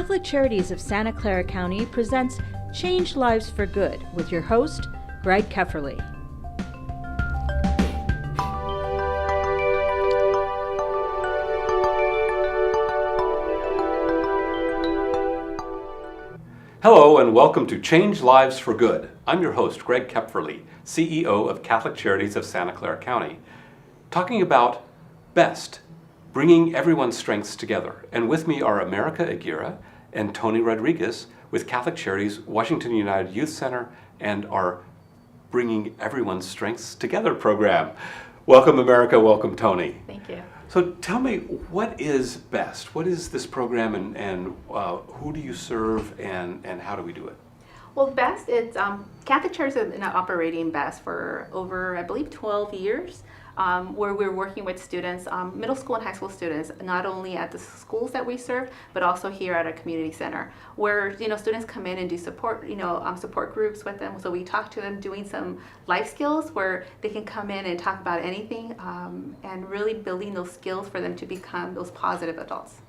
Catholic Charities of Santa Clara County presents Change Lives for Good with your host, Greg Kefferly. Hello and welcome to Change Lives for Good. I'm your host, Greg Kepferly, CEO of Catholic Charities of Santa Clara County, talking about BEST, bringing everyone's strengths together. And with me are America Aguirre and Tony Rodriguez with Catholic Charities, Washington United Youth Center, and our Bringing Everyone's Strengths Together program. Welcome, America. Welcome, Tony. Thank you. So tell me, what is BEST? What is this program, and who do you serve, and how do we do it? Well, BEST, it's Catholic Charities have been operating BEST for over, I believe, 12 years, where we're working with students, middle school and high school students, not only at the schools that we serve, but also here at our community center, where students come in and do support, support groups with them. So we talk to them doing some life skills where they can come in and talk about anything, and really building those skills for them to become those positive adults.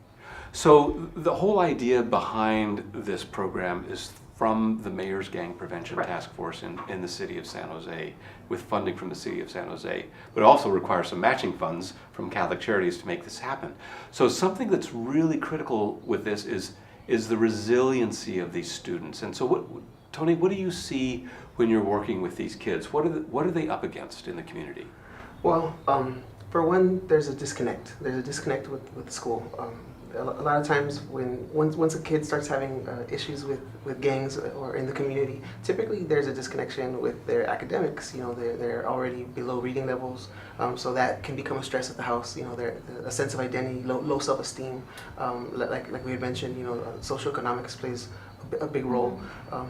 So the whole idea behind this program is from the Mayor's Gang Prevention Task Force in the city of San Jose, with funding from the city of San Jose, but it also requires some matching funds from Catholic Charities to make this happen. So something that's really critical with this is the resiliency of these students. And so Tony, what do you see when you're working with these kids? What are they up against in the community? Well, for one, there's a disconnect. There's a disconnect with the school. A lot of times once a kid starts having issues with gangs or in the community, typically there's a disconnection with their academics. They're already below reading levels, so that can become a stress at the house. A sense of identity, low self-esteem, like we had mentioned. Socioeconomics plays a big role.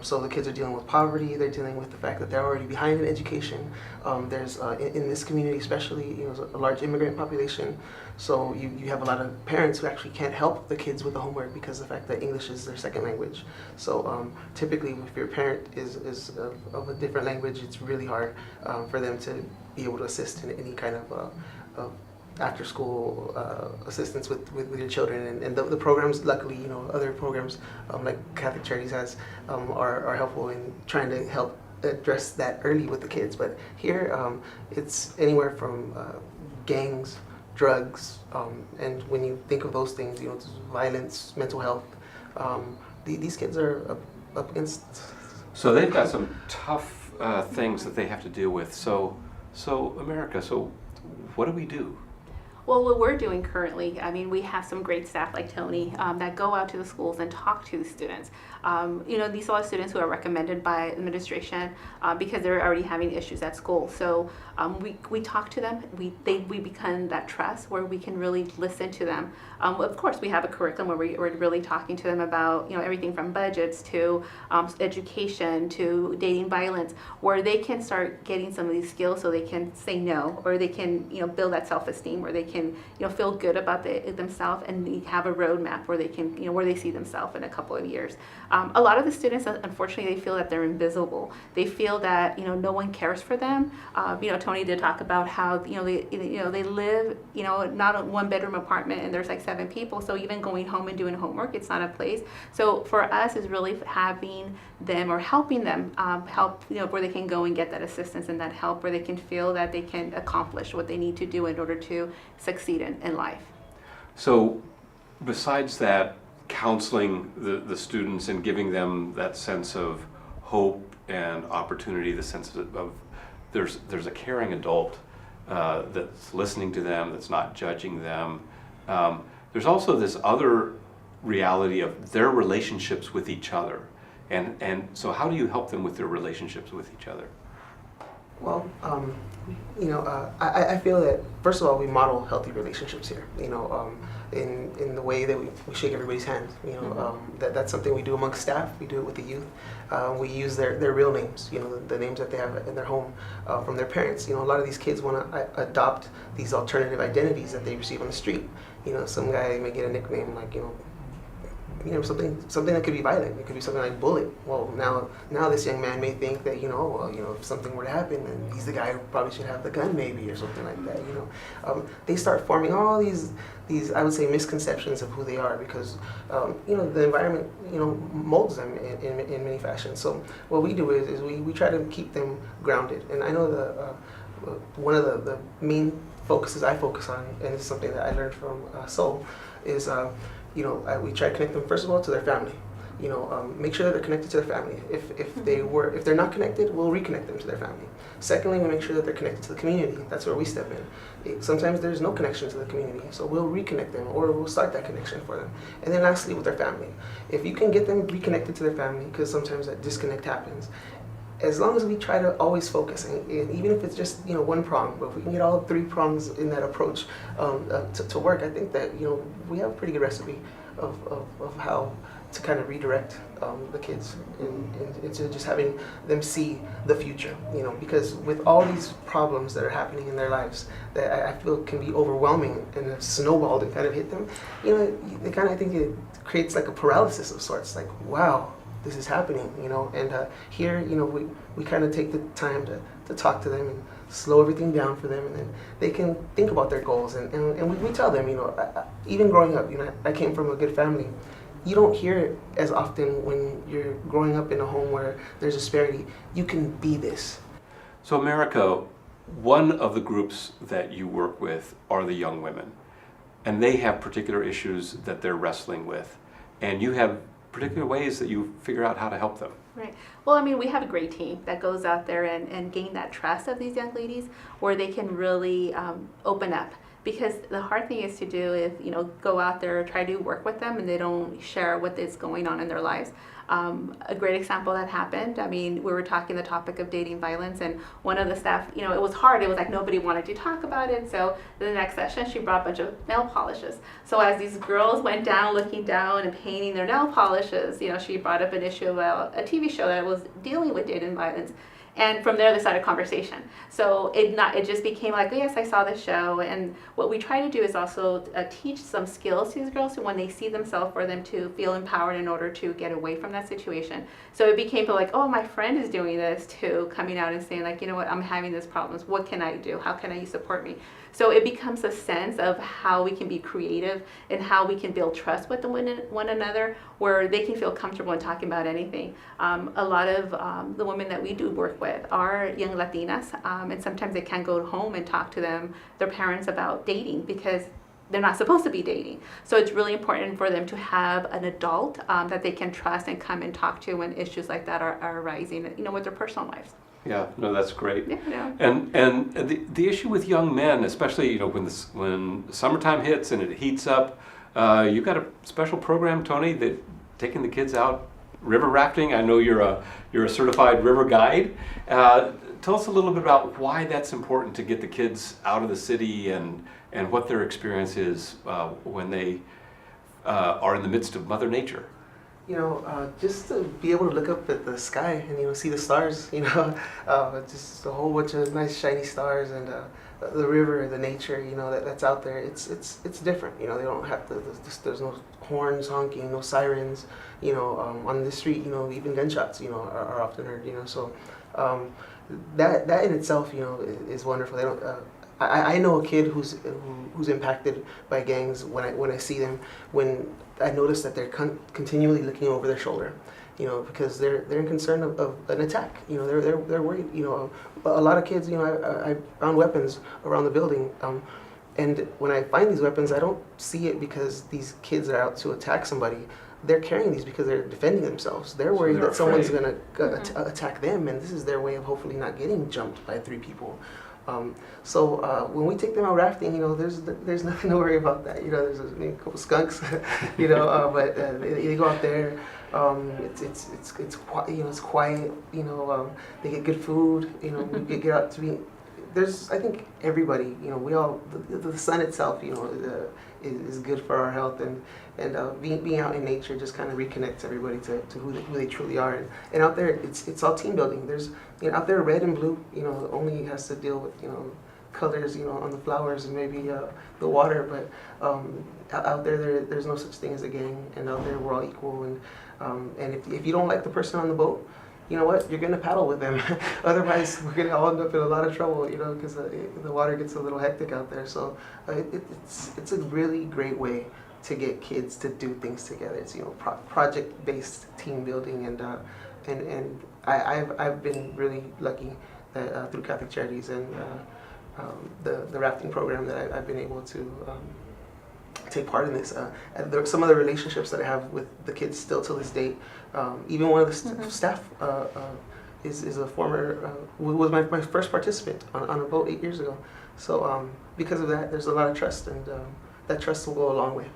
So the kids are dealing with poverty. They're dealing with the fact that they're already behind in education. There's in this community especially, a large immigrant population. So you have a lot of parents who actually can't help the kids with the homework because of the fact that English is their second language. So typically, if your parent is of a different language, it's really hard for them to be able to assist in any kind of after school assistance with your children, and the programs, luckily, other programs like Catholic Charities has are helpful in trying to help address that early with the kids. But here it's anywhere from gangs, drugs, and when you think of those things, violence, mental health, these kids are up against. So they've got some tough things that they have to deal with. So America, so what do we do? Well, what we're doing currently, we have some great staff like Tony that go out to the schools and talk to the students. These are all students who are recommended by administration because they're already having issues at school. So we talk to them. We become that trust where we can really listen to them. Of course, we have a curriculum where we're really talking to them about everything from budgets to education to dating violence, where they can start getting some of these skills so they can say no, or they can build that self-esteem, where they can feel good about themselves, and they have a roadmap where they can where they see themselves in a couple of years. A lot of the students, unfortunately, they feel that they're invisible. They feel that no one cares for them. Tony did talk about how they live not a one-bedroom apartment, and there's like 7 people. So even going home and doing homework, it's not a place. So for us, is really having them or helping them help where they can go and get that assistance and that help, where they can feel that they can accomplish what they need to do in order to succeed in life. So besides that, counseling the students and giving them that sense of hope and opportunity, the sense of there's a caring adult that's listening to them, that's not judging them. There's also this other reality of their relationships with each other. And so how do you help them with their relationships with each other? Well, I feel that, first of all, we model healthy relationships here, in the way that we shake everybody's hand. That's something we do amongst staff. We do it with the youth. We use their real names, the names that they have in their home from their parents. A lot of these kids want to adopt these alternative identities that they receive on the street. Some guy may get a nickname like, something that could be violent. It could be something like bullet. Well, now this young man may think that if something were to happen, then he's the guy who probably should have the gun, maybe, or something like that. They start forming all these I would say misconceptions of who they are because the environment molds them in many fashions. So what we do is we try to keep them grounded. And I know one of the main focuses I focus on, and it's something that I learned from Soul, is we try to connect them first of all to their family. Make sure that they're connected to their family. If they're not connected, we'll reconnect them to their family. Secondly, we make sure that they're connected to the community. That's where we step in. Sometimes there's no connection to the community, so we'll reconnect them or we'll start that connection for them. And then lastly, with their family. If you can get them reconnected to their family, because sometimes that disconnect happens, as long as we try to always focus, and even if it's just one prong, but if we can get all 3 prongs in that approach to work, I think that we have a pretty good recipe of how to kind of redirect the kids into just having them see the future. Because with all these problems that are happening in their lives, that I feel can be overwhelming and have snowballed and kind of hit them, I think it creates like a paralysis of sorts. Like, wow, this is happening, and here, we kind of take the time to talk to them and slow everything down for them, and then they can think about their goals, and we tell them, even growing up, I came from a good family. You don't hear it as often when you're growing up in a home where there's disparity. You can be this. So America, one of the groups that you work with are the young women, and they have particular issues that they're wrestling with, and you have particular ways that you figure out how to help them. Right. Well, we have a great team that goes out there and gain that trust of these young ladies where they can really open up. Because the hard thing is to do is, go out there, try to work with them, and they don't share what is going on in their lives. A great example that happened, we were talking the topic of dating violence, and one of the staff, it was hard. It was like nobody wanted to talk about it. So the next session, she brought a bunch of nail polishes. So as these girls went down, looking down and painting their nail polishes, she brought up an issue about a TV show that was dealing with dating violence. And from there, they started a conversation. So it just became like, oh, yes, I saw this show. And what we try to do is also teach some skills to these girls, so when they see themselves, for them to feel empowered in order to get away from that situation. So it became like, oh, my friend is doing this too, coming out and saying like, you know what, I'm having these problems. What can I do? How can you support me? So it becomes a sense of how we can be creative and how we can build trust with one another, where they can feel comfortable in talking about anything. A lot of the women that we do work with are young Latinas, and sometimes they can't go home and talk to their parents about dating because they're not supposed to be dating. So it's really important for them to have an adult that they can trust and come and talk to when issues like that are arising, with their personal lives. Yeah, no, that's great. Yeah. And the issue with young men, especially when summertime hits and it heats up, you've got a special program, Tony, that taking the kids out river rafting. I know you're a certified river guide. Tell us a little bit about why that's important to get the kids out of the city and what their experience is when they are in the midst of Mother Nature. Just to be able to look up at the sky and see the stars, just a whole bunch of nice shiny stars, and the river, the nature, that's out there. It's different. They don't have to. There's no horns honking, no sirens. On the street, even gunshots, are often heard. So that in itself, is wonderful. They don't. I know a kid who's impacted by gangs when I see them, when I notice that they're continually looking over their shoulder, because they're in concern of an attack. They're worried. A lot of kids, I found weapons around the building, and when I find these weapons, I don't see it because these kids are out to attack somebody. They're carrying these because they're defending themselves. They're worried that someone's going to attack them, and this is their way of hopefully not getting jumped by 3 people. So when we take them out rafting, there's nothing to worry about that. There's a couple skunks, but they go out there. It's quiet. They get good food. We get out to be. There's, I think, everybody. We all the sun itself. Is good for our health, and being out in nature just kind of reconnects everybody to who they truly are. And out there, it's all team building. There's out there, red and blue. Only has to deal with colors, on the flowers and maybe the water, but out there's no such thing as a gang, and out there we're all equal. And if you don't like the person on the boat, you know what? You're gonna paddle with them. Otherwise, we're gonna all end up in a lot of trouble, because the water gets a little hectic out there. So it's a really great way to get kids to do things together. It's project-based team building, and I've been really lucky that through Catholic Charities and the rafting program that I've been able to take part in this. And there are some of the relationships that I have with the kids still to this date. Even one of the staff is a former, was my first participant on a boat 8 years ago. So because of that, there's a lot of trust, and that trust will go a long way.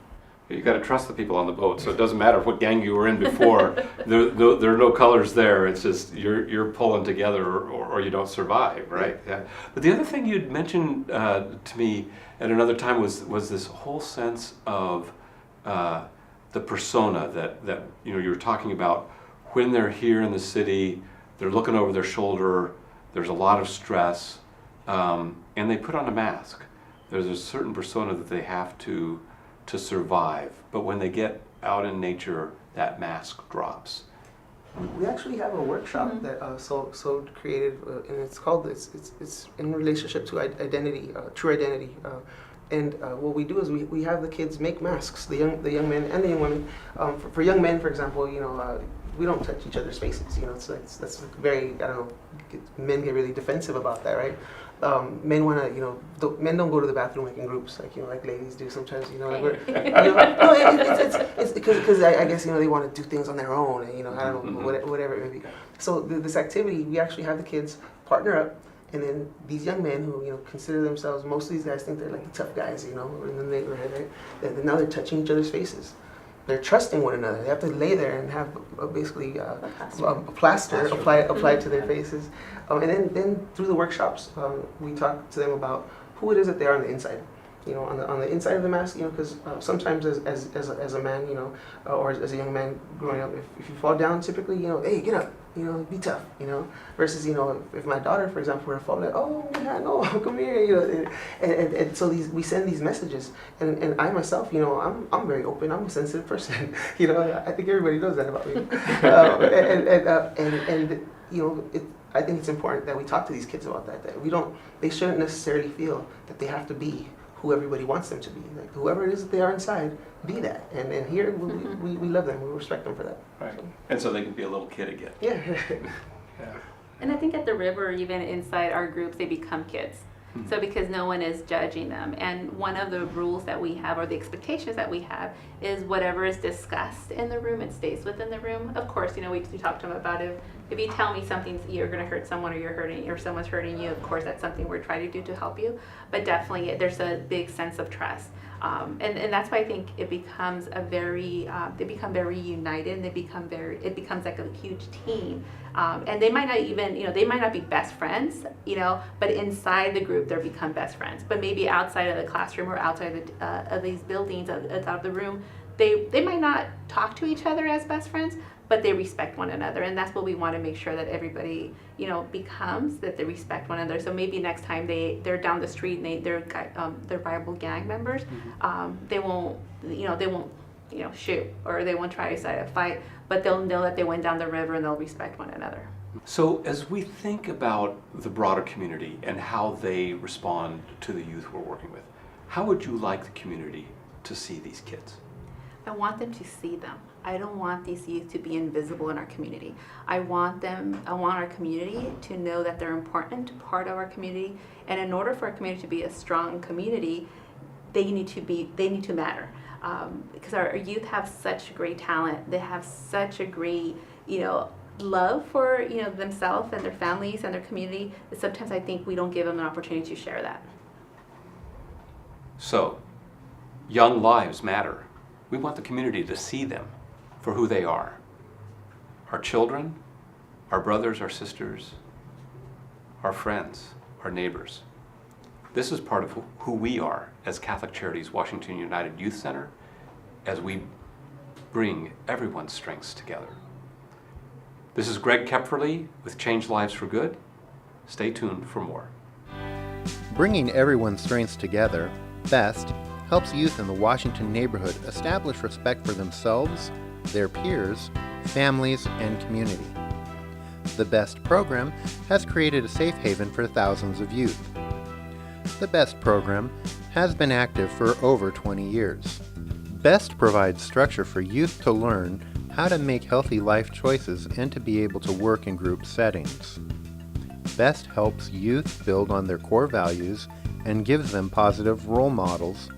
You got to trust the people on the boat, so it doesn't matter what gang you were in before. There are no colors there. It's just you're pulling together, or you don't survive, right? Yeah. But the other thing you'd mentioned to me at another time was this whole sense of the persona that you were talking about. When they're here in the city, they're looking over their shoulder. There's a lot of stress, and they put on a mask. There's a certain persona that they have to survive, but when they get out in nature, that mask drops. We actually have a workshop that so created, and it's called it's in relationship to identity, true identity. And what we do is we have the kids make masks, the young men and the young women. For young men, for example, we don't touch each other's faces. That's very, I don't know, men get really defensive about that, right? Men want to, men don't go to the bathroom like in groups, like ladies do sometimes. It's because I guess they want to do things on their own, and I don't know, whatever it may be. So this activity, we actually have the kids partner up, and then these young men who consider themselves, most of these guys think they're like the tough guys, in the neighborhood, right? And now they're touching each other's faces. They're trusting one another. They have to lay there and have basically a plaster applied to their faces. And then through the workshops, we talk to them about who it is that they are on the inside. On the inside of the mask, because sometimes as a man, or as a young man growing up, if you fall down, typically, hey, get up, be tough, versus, if my daughter, for example, were to fall, like, oh, yeah, no, come here, and so we send these messages, and I myself, I'm very open, I'm a sensitive person, I think everybody knows that about me, I think it's important that we talk to these kids about that they shouldn't necessarily feel that they have to be who everybody wants them to be. Like, whoever it is that they are inside, be that. And here, we love them. We respect them for that. Right. And so they can be a little kid again. Yeah. Yeah. And I think at the river, even inside our groups, they become kids. So because no one is judging them. And one of the rules that we have, or the expectations that we have, is whatever is discussed in the room, it stays within the room. Of course, we talk to them about it. If you tell me something, you're going to hurt someone, or someone's hurting you, of course, that's something we're trying to do to help you. But definitely, there's a big sense of trust. And that's why I think it becomes they become very united, and it becomes like a huge team. And they might not even, they might not be best friends, but inside the group, they become best friends. But maybe outside of the classroom or outside of these buildings, outside of the room, they might not talk to each other as best friends, but they respect one another. And that's what we want to make sure that everybody, becomes, that they respect one another. So maybe next time they're down the street and they're viable gang members, they won't shoot, or they won't try to start a fight, but they'll know that they went down the river and they'll respect one another. So as we think about the broader community and how they respond to the youth we're working with, how would you like the community to see these kids? I want them to see them. I don't want these youth to be invisible in our community. I want our community to know that they're an important part of our community, and in order for our community to be a strong community, they need to matter. Because our youth have such great talent. They have such a great, love for, themselves and their families and their community. That sometimes I think we don't give them an opportunity to share that. So, young lives matter. We want the community to see them for who they are. Our children, our brothers, our sisters, our friends, our neighbors. This is part of who we are as Catholic Charities Washington United Youth Center, as we bring everyone's strengths together. This is Greg Kepferly with Change Lives for Good. Stay tuned for more. Bringing everyone's strengths together, BEST helps youth in the Washington neighborhood establish respect for themselves, their peers, families, and community. The BEST program has created a safe haven for thousands of youth. The BEST program has been active for over 20 years. BEST provides structure for youth to learn how to make healthy life choices and to be able to work in group settings. BEST helps youth build on their core values and gives them positive role models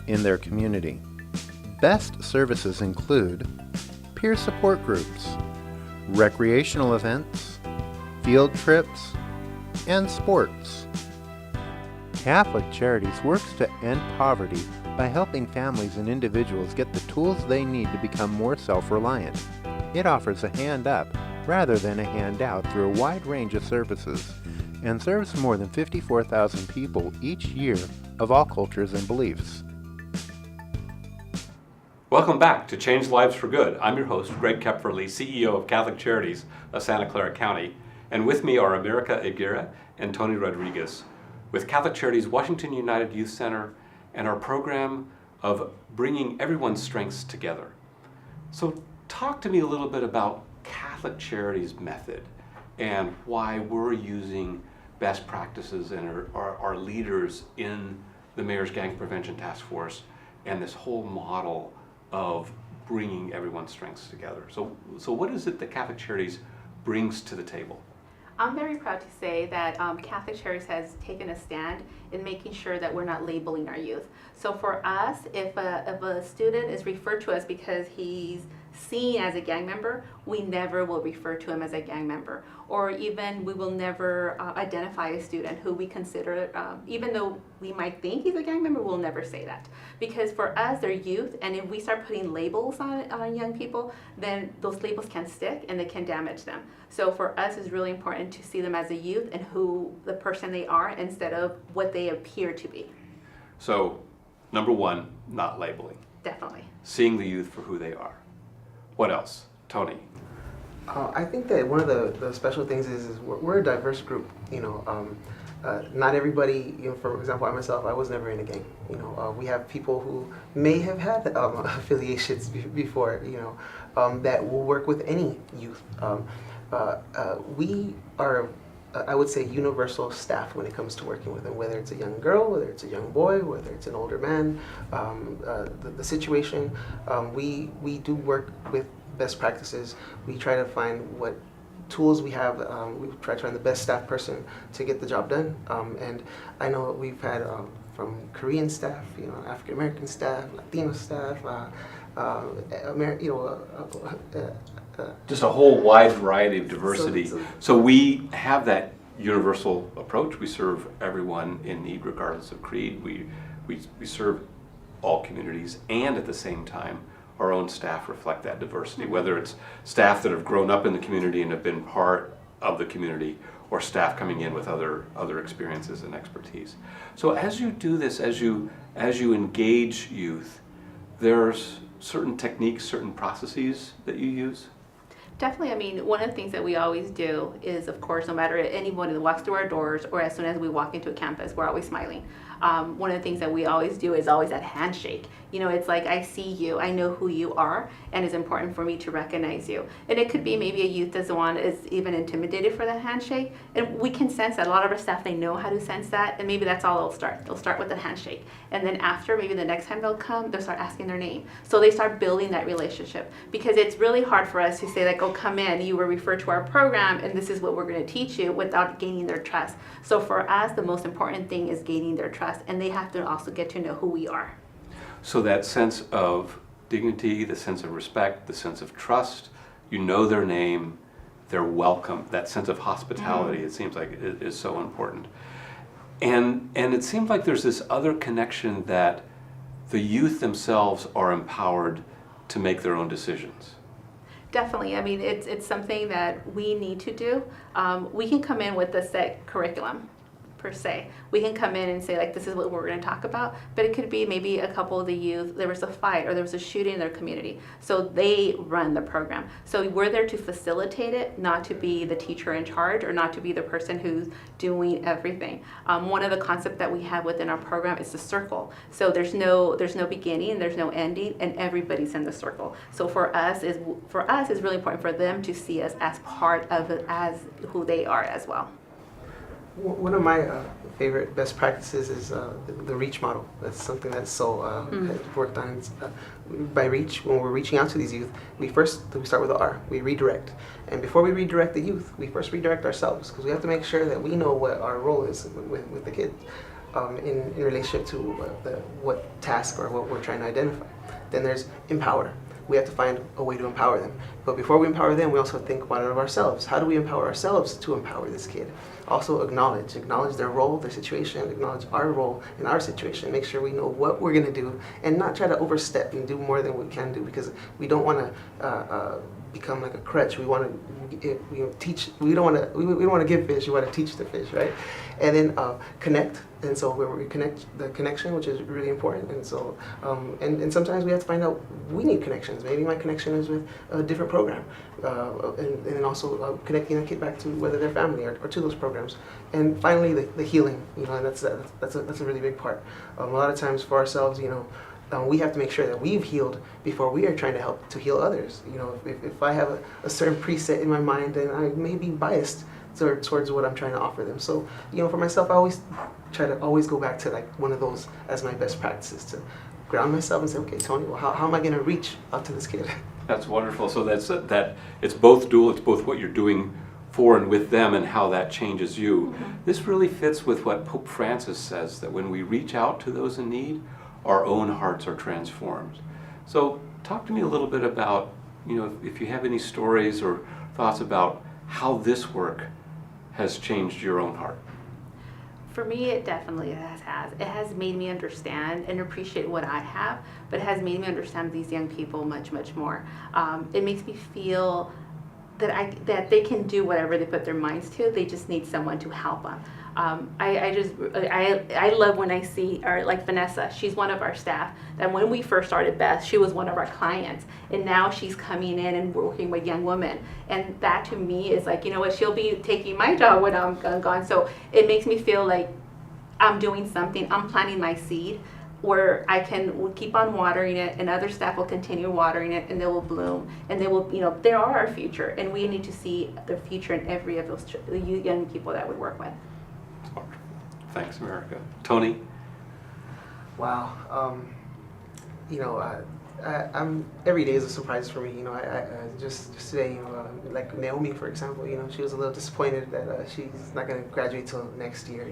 in their community. BEST services include peer support groups, recreational events, field trips, and sports. Catholic Charities works to end poverty by helping families and individuals get the tools they need to become more self-reliant. It offers a hand up rather than a handout through a wide range of services and serves more than 54,000 people each year of all cultures and beliefs. Welcome back to Change Lives for Good. I'm your host, Greg Kepferly, CEO of Catholic Charities of Santa Clara County. And with me are America Aguirre and Tony Rodriguez with Catholic Charities Washington United Youth Center and our program of bringing everyone's strengths together. So talk to me a little bit about Catholic Charities method and why we're using best practices and our leaders in the Mayor's Gang Prevention Task Force and this whole model of bringing everyone's strengths together. So what is it that Catholic Charities brings to the table? I'm very proud to say that Catholic Charities has taken a stand in making sure that we're not labeling our youth. So for us, if a student is referred to us because he's seen as a gang member, we never will refer to him as a gang member. Or even we will never identify a student who we consider, even though we might think he's a gang member, we'll never say that. Because for us, they're youth, and if we start putting labels on young people, then those labels can stick and they can damage them. So for us, it's really important to see them as a youth and who the person they are instead of what they appear to be. So, number one, not labeling. Definitely. Seeing the youth for who they are. What else? Tony? I think that one of the special things is we're a diverse group. Not everybody, for example, I myself, I was never in a gang. We have people who may have had affiliations before, that will work with any youth. We are, I would say, universal staff when it comes to working with them, whether it's a young girl, whether it's a young boy, whether it's an older man. The situation, we do work with best practices. We try to find what tools we have. We try to find the best staff person to get the job done. And I know we've had from Korean staff, African American staff, Latino staff, Just a whole wide variety of diversity. So we have that universal approach. We serve everyone in need regardless of creed. We serve all communities, and at the same time our own staff reflect that diversity, whether it's staff that have grown up in the community and have been part of the community, or staff coming in with other experiences and expertise. So as you do this, as you engage youth, there's certain techniques, certain processes that you use? Definitely. One of the things that we always do is, of course, no matter anyone that walks through our doors or as soon as we walk into a campus, we're always smiling. One of the things that we always do is always that handshake. It's like, I see you, I know who you are, and it's important for me to recognize you. And it could be maybe a youth is even intimidated for that handshake, and we can sense that. A lot of our staff, they know how to sense that, and maybe that's all they'll start. They'll start with a handshake, and then after, maybe the next time they'll come, they'll start asking their name. So they start building that relationship, because it's really hard for us to say, like, oh, come in, you were referred to our program, and this is what we're going to teach you, without gaining their trust. So for us, the most important thing is gaining their trust, and they have to also get to know who we are. So that sense of dignity, the sense of respect, the sense of trust, you know their name, they're welcome, that sense of hospitality, it seems like it is so important. And it seems like there's this other connection that the youth themselves are empowered to make their own decisions. Definitely. it's something that we need to do. We can come in with a set curriculum, per se. We can come in and say, like, this is what we're going to talk about, but it could be maybe a couple of the youth, there was a fight or there was a shooting in their community. So they run the program. So we're there to facilitate it, not to be the teacher in charge or not to be the person who's doing everything. One of the concepts that we have within our program is the circle. So there's no beginning, there's no ending, and everybody's in the circle. So for us, it's really important for them to see us as part of it, as who they are as well. One of my favorite best practices is the reach model. That's something that's so worked on. By reach, when we're reaching out to these youth, we start with the R. We redirect, and before we redirect the youth, we first redirect ourselves, because we have to make sure that we know what our role is with the kids in relationship to what task or what we're trying to identify. Then there's empower. We have to find a way to empower them. But before we empower them, we also think about it of ourselves. How do we empower ourselves to empower this kid? Also acknowledge their role, their situation, acknowledge our role in our situation, make sure we know what we're gonna do, and not try to overstep and do more than we can do, because we don't wanna become like a crutch. We want to teach. We don't want to give fish. We want to teach the fish, right? And then connect. And so where we connect, the connection, which is really important. And so and sometimes we have to find out we need connections. Maybe my connection is with a different program, and then also connecting a kid back to whether their family or to those programs. And finally, the healing. And that's a really big part. A lot of times for ourselves, we have to make sure that we've healed before we are trying to help to heal others. If I have a certain preset in my mind, then I may be biased towards what I'm trying to offer them. So, for myself, I always try to go back to like one of those as my best practices, to ground myself and say, okay, Tony, well, how am I going to reach out to this kid? That's wonderful. So that it's both dual. It's both what you're doing for and with them and how that changes you. Mm-hmm. This really fits with what Pope Francis says, that when we reach out to those in need, our own hearts are transformed. So talk to me a little bit about, if you have any stories or thoughts about how this work has changed your own heart. For me, it definitely has. It has made me understand and appreciate what I have, but it has made me understand these young people much, much more. It makes me feel that they can do whatever they put their minds to. They just need someone to help them. I love when I see, or like Vanessa, she's one of our staff, that when we first started Beth, she was one of our clients, and now she's coming in and working with young women, and that to me is like, she'll be taking my job when I'm gone. So it makes me feel like I'm doing something, I'm planting my seed, where I can keep on watering it, and other staff will continue watering it, and they will bloom, and they will, they are our future, and we need to see the future in every of those young people that we work with. Thanks, America. Tony? Wow. I'm every day is a surprise for me. I just today, like Naomi, for example, she was a little disappointed that she's not going to graduate till next year.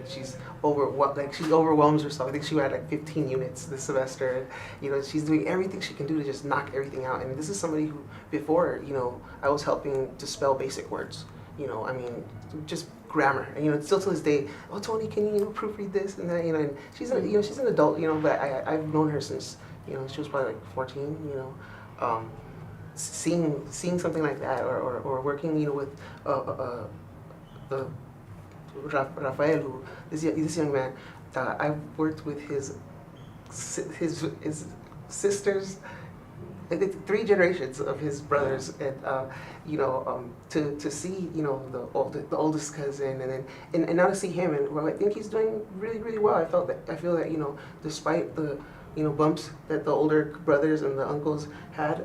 She's overwhelmed herself. I think she had like 15 units this semester. And, she's doing everything she can do to just knock everything out. And this is somebody who, before, I was helping to spell basic words. Just grammar, and still to this day, oh, Tony, can you proofread this and that, and she's an adult, but I've known her since she was probably like 14, seeing something like that, or working with the Rafael, who this young man, I've worked with his sisters. I think 3 generations of his brothers, and to see the oldest cousin, and now to see him, and I think he's doing really, really well. I feel that despite the bumps that the older brothers and the uncles had,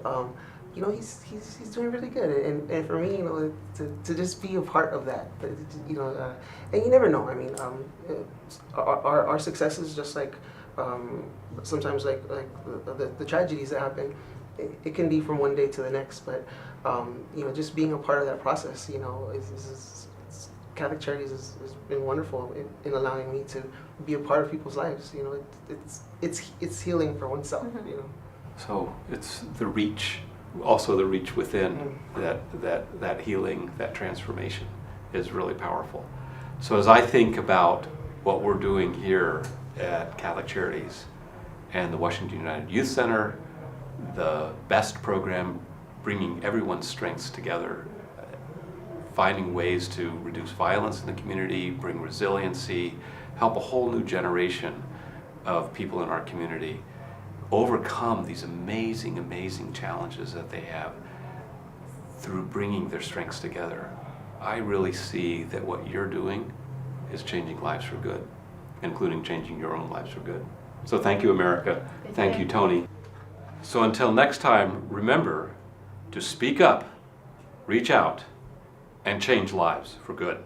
he's doing really good. And for me, to just be a part of that, and you never know. I mean, our successes, just like sometimes like the tragedies that happen. It can be from one day to the next, but just being a part of that process, Catholic Charities has been wonderful in allowing me to be a part of people's lives. It's healing for oneself. Mm-hmm. So it's the reach, also the reach within, that healing, that transformation is really powerful. So as I think about what we're doing here at Catholic Charities and the Washington United Youth Center, the BEST program, bringing everyone's strengths together finding ways to reduce violence in the community, bring resiliency, help a whole new generation of people in our community overcome these amazing, amazing challenges that they have through bringing their strengths together. I really see that what you're doing is changing lives for good, including changing your own lives for good. So thank you, America. Thank you, Tony. So until next time, remember to speak up, reach out, and change lives for good.